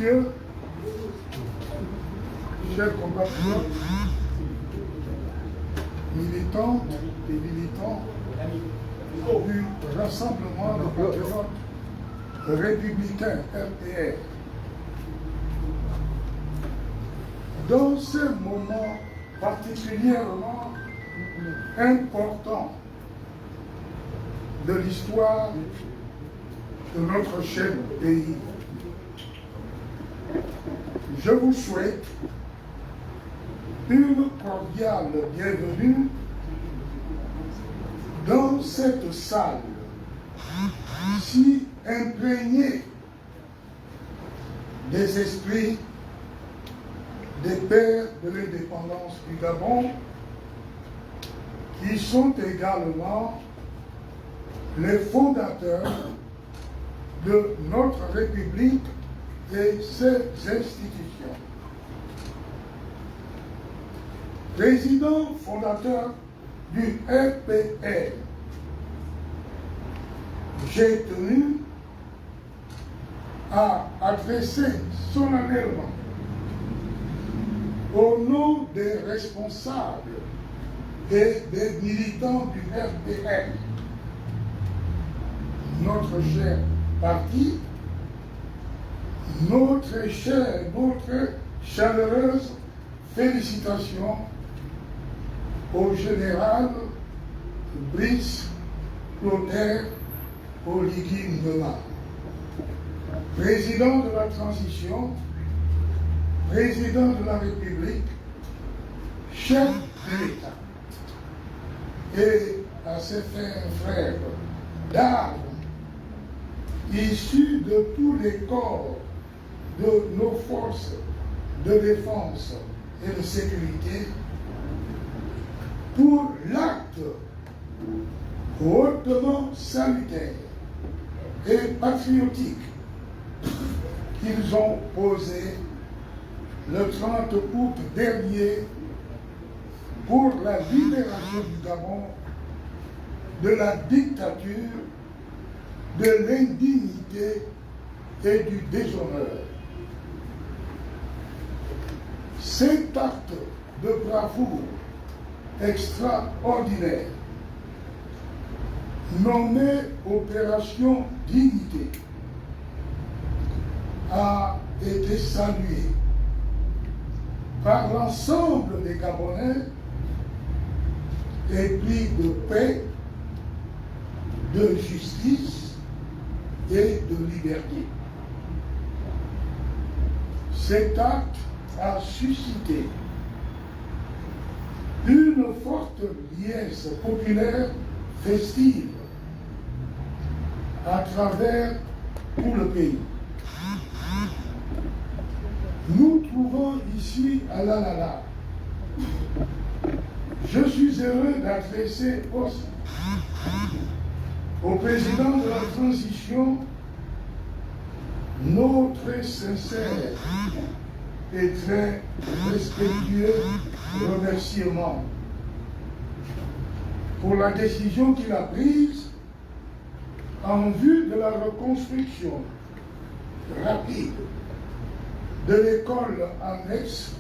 messieurs, chers compatriotes, militantes et militants du Rassemblement des patriotes républicains RPR, dans ce moment particulièrement important de l'histoire de notre cher pays, je vous souhaite une cordiale bienvenue dans cette salle si imprégnée des esprits des pères de l'indépendance du Gabon, qui sont également les fondateurs de notre République et ses institutions. Président fondateur du RPR, j'ai tenu à adresser solennellement au nom des responsables et des militants du RPR, notre cher parti, notre chaleureuse félicitations au général Brice Clotaire Oligui Nguema, président de la transition, président de la République, chef de l'État, et à ses frères d'armes issus de tous les corps de nos forces de défense et de sécurité pour l'acte hautement salutaire et patriotique qu'ils ont posé le 30 août dernier pour la libération du Gabon de la dictature, de l'indignité et du déshonneur. Cet acte de bravoure extraordinaire, nommé Opération Dignité, a été salué par l'ensemble des Gabonais épris de paix, de justice et de liberté. Cet acte a suscité une forte liesse populaire festive à travers tout le pays. Nous trouvons ici à Lalala. Je suis heureux d'adresser aussi au président de la transition notre sincère et très respectueux remerciement pour la décision qu'il a prise en vue de la reconstruction rapide de l'école annexe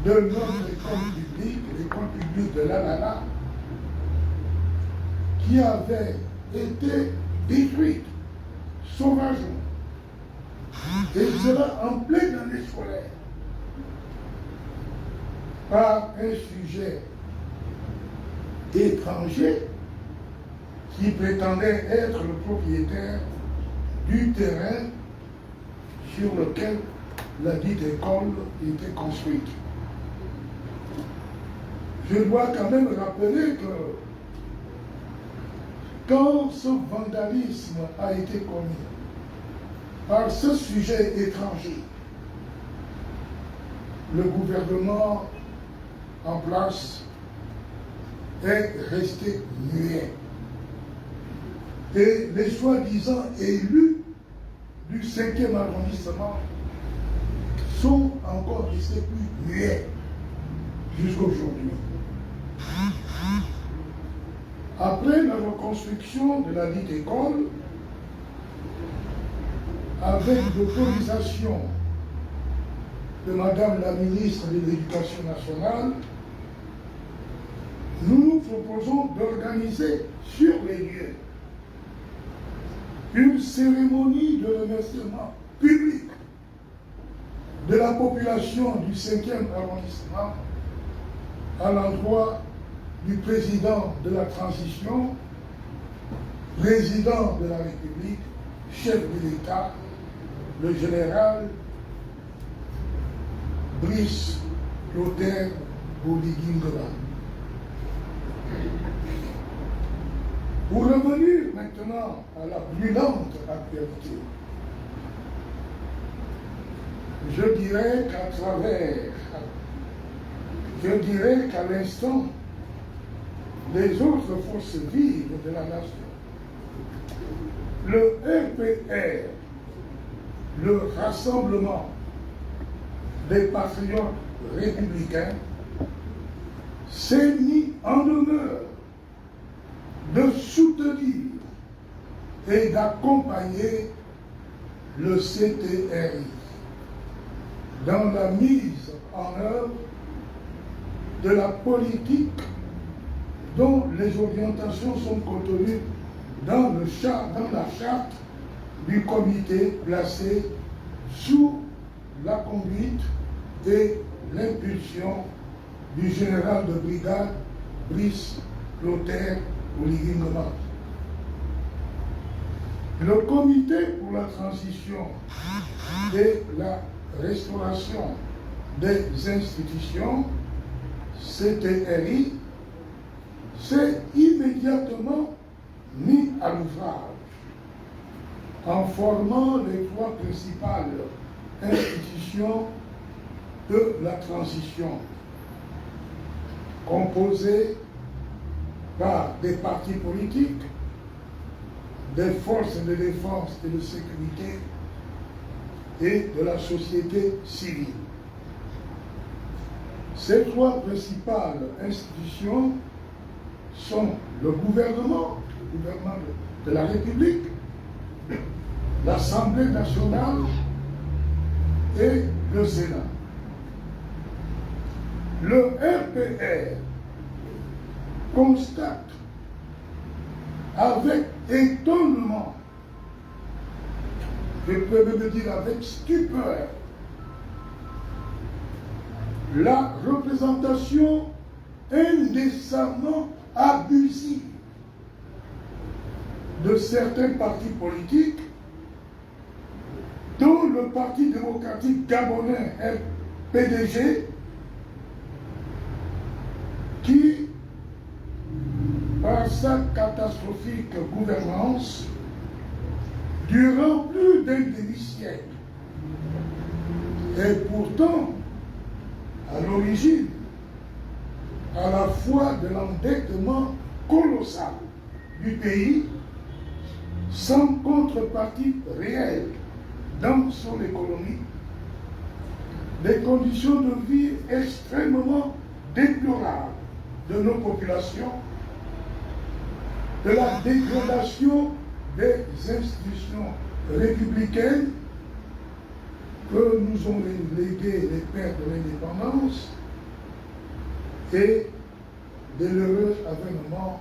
de notre école publique, l'école publique de Lalala, qui avait été détruite sauvagement. Et cela en pleine année scolaire par un sujet étranger qui prétendait être le propriétaire du terrain sur lequel la dite école était construite. Je dois quand même rappeler que quand ce vandalisme a été commis par ce sujet étranger, le gouvernement en place est resté muet. Et les soi-disant élus du 5e arrondissement sont encore restés plus muets jusqu'aujourd'hui. Après la reconstruction de la dite école, avec l'autorisation de Madame la ministre de l'Éducation nationale, nous nous proposons d'organiser sur les lieux une cérémonie de remerciement public de la population du 5e arrondissement à l'endroit du président de la transition, président de la République, chef de l'État, le général Brice Clotaire Oligui Nguema. Pour revenir maintenant à la brûlante actualité, je dirais qu'à l'instant, les autres forces vives de la nation, le RPR, le Rassemblement des patriotes républicains, s'est mis en honneur de soutenir et d'accompagner le CTRI dans la mise en œuvre de la politique dont les orientations sont contenues dans la charte du comité placé sous la conduite et l'impulsion du général de brigade Brice Clotaire Oligui Nguema. Le comité pour la transition et la restauration des institutions, CTRI, s'est immédiatement mis à l'ouvrage en formant les trois principales institutions de la transition, composées par des partis politiques, des forces de défense et de sécurité et de la société civile. Ces trois principales institutions sont le gouvernement de la République, l'Assemblée nationale et le Sénat. Le RPR constate avec étonnement, je peux même dire avec stupeur, la représentation indécemment abusive de certains partis politiques, dont le Parti démocratique gabonais PDG, qui, par sa catastrophique gouvernance, durant plus d'un demi-siècle, est pourtant à l'origine à la fois de l'endettement colossal du pays, sans contrepartie réelle dans son économie, des conditions de vie extrêmement déplorables de nos populations, de la dégradation des institutions républicaines que nous ont légué les pères de l'indépendance et de l'heureux avènement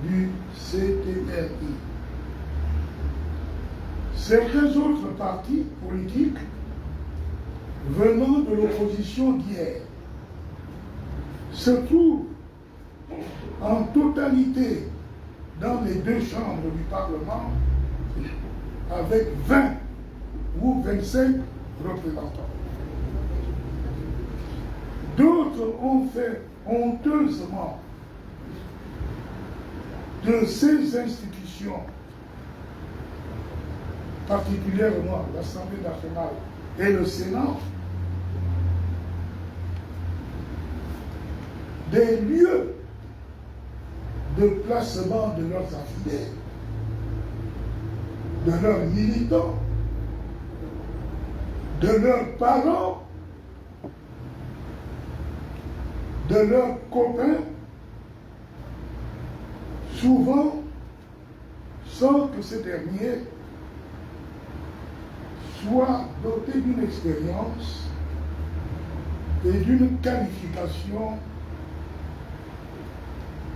du CTRI. Certains autres partis politiques venant de l'opposition d'hier se trouvent en totalité dans les deux chambres du Parlement avec 20 ou 25 représentants. D'autres ont fait honteusement de ces institutions, particulièrement l'Assemblée nationale et le Sénat, des lieux de placement de leurs affiliés, de leurs militants, de leurs parents, de leurs copains, souvent sans que ces derniers soit doté d'une expérience et d'une qualification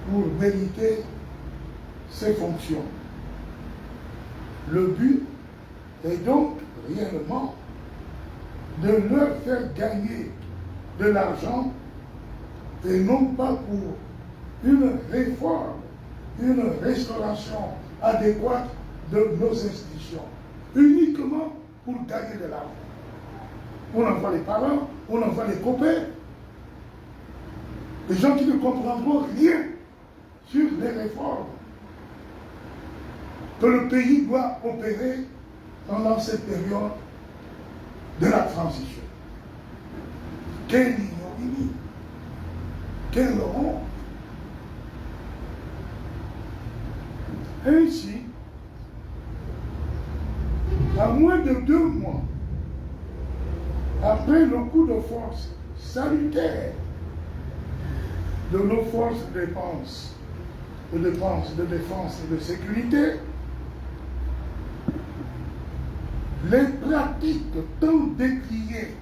pour mériter ses fonctions. Le but est donc réellement de leur faire gagner de l'argent et non pas pour une réforme, une restauration adéquate de nos institutions, uniquement pour gagner de l'argent. On envoie les parents, on envoie les copains, les gens qui ne comprendront rien sur les réformes que le pays doit opérer pendant cette période de la transition. Quelle ignominie, quelle honte. Ainsi, à moins de 2 mois après le coup de force salutaire de nos forces de défense et de sécurité, les pratiques tant décriées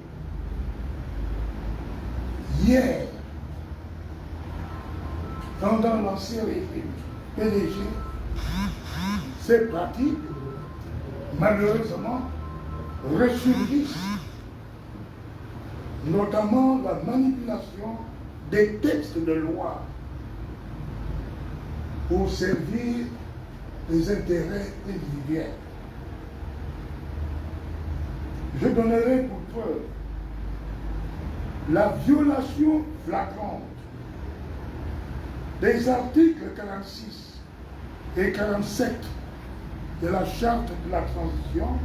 hier pendant l'ancien régime PDG, ces pratiques, malheureusement, ressurgissent, notamment la manipulation des textes de loi pour servir les intérêts individuels. Je donnerai pour preuve la violation flagrante des articles 46 et 47 de la Charte de la transition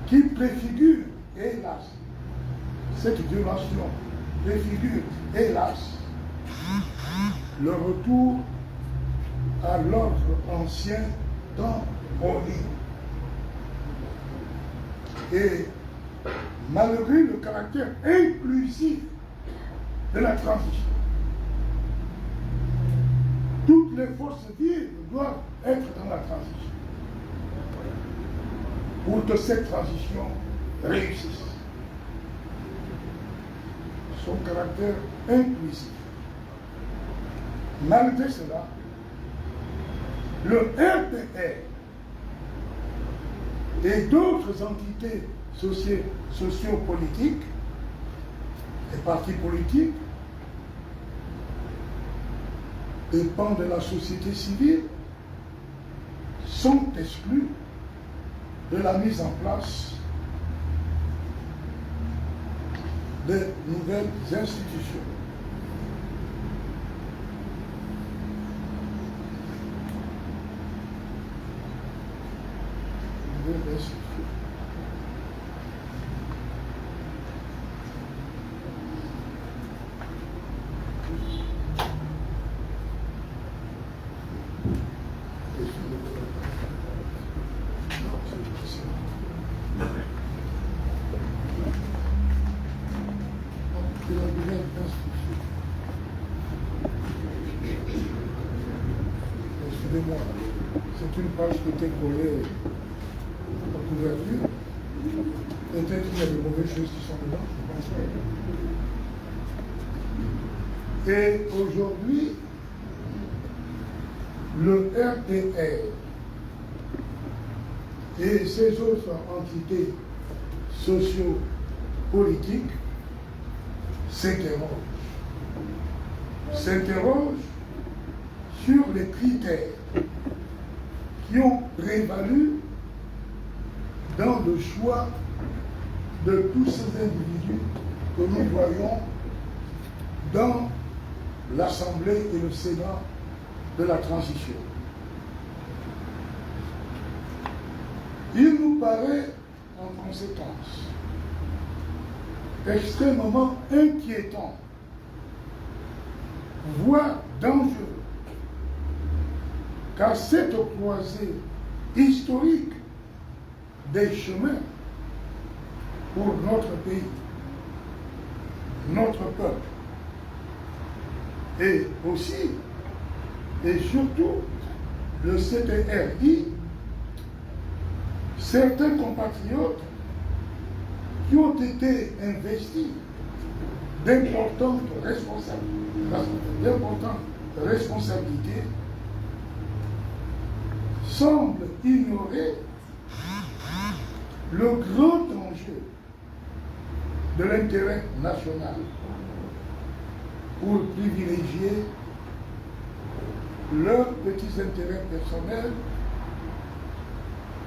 qui préfigure, hélas, cette violation préfigure, hélas, le retour à l'ordre ancien dans Oli. Et malgré le caractère inclusif de la transition, toutes les forces vives doivent être dans la transition pour que cette transition réussisse. Son caractère inclusif. Malgré cela, le RPR et d'autres entités sociopolitiques, les partis politiques, les pans de la société civile sont exclus de la mise en place de nouvelles institutions. Excusez-moi, c'est une page qui était collée en couverture. Peut-être qu'il y a de mauvaises choses qui sont dedans, je pense pas. Et aujourd'hui, le RPR et ces autres entités socio-politiques s'interrogent sur les critères qui ont prévalu dans le choix de tous ces individus que nous voyons dans l'Assemblée et le Sénat de la transition. Il nous paraît, en conséquence, extrêmement inquiétant, voire dangereux, qu'à cette croisée historique des chemins pour notre pays, notre peuple, et aussi, et surtout, le CTRI certains compatriotes qui ont été investis d'importantes responsabilités semblent ignorer le grand enjeu de l'intérêt national pour privilégier leurs petits intérêts personnels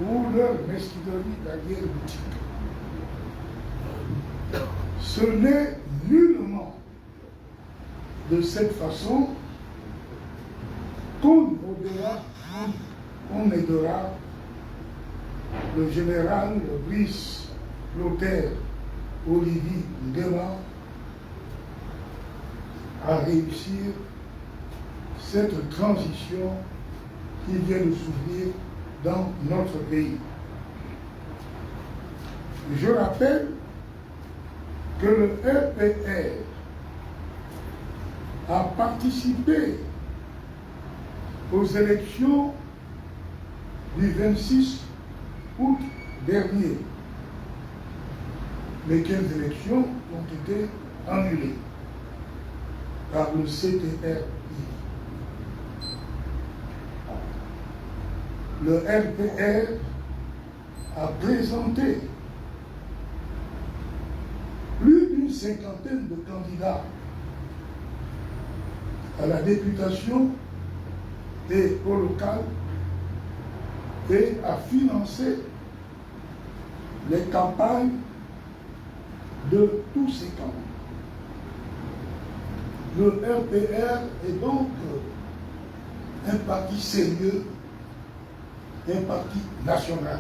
ou leur mesquinerie d'arrière-boutique. Ce n'est nullement de cette façon qu'on aidera le général Brice Lothaire Olivier Nguema à réussir cette transition qui vient de s'ouvrir dans notre pays. Je rappelle que le RPR a participé aux élections du 26 août dernier, lesquelles élections ont été annulées par le CTRI. Le RPR a présenté plus d'une cinquantaine de candidats à la députation et au local et a financé les campagnes de tous ces candidats. Le RPR est donc un parti sérieux, un parti national.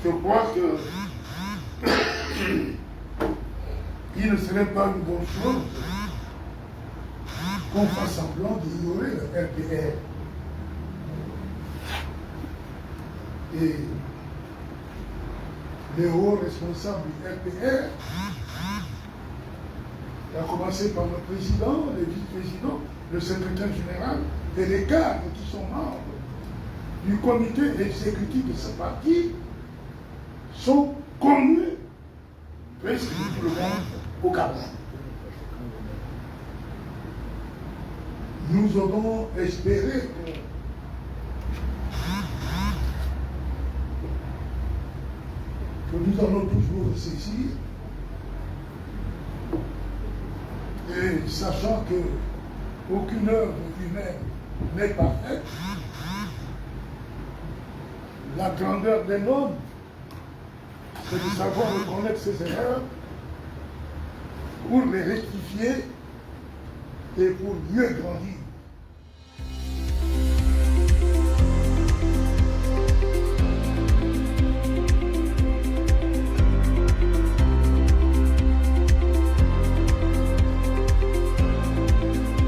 Je crois que il ne serait pas une bonne chose qu'on fasse semblant d'ignorer le RPR. Et les hauts responsables du RPR, à commencer par le président, les vice-présidents, le secrétaire général et les cadres qui sont membres du comité exécutif de ce parti, sont connus presque de tout le monde au Gabon. Nous avons espéré que nous allons toujours ressaisir, et sachant qu'aucune œuvre humaine n'est parfaite, la grandeur d'un homme, c'est de savoir reconnaître ses erreurs pour les rectifier et pour mieux grandir.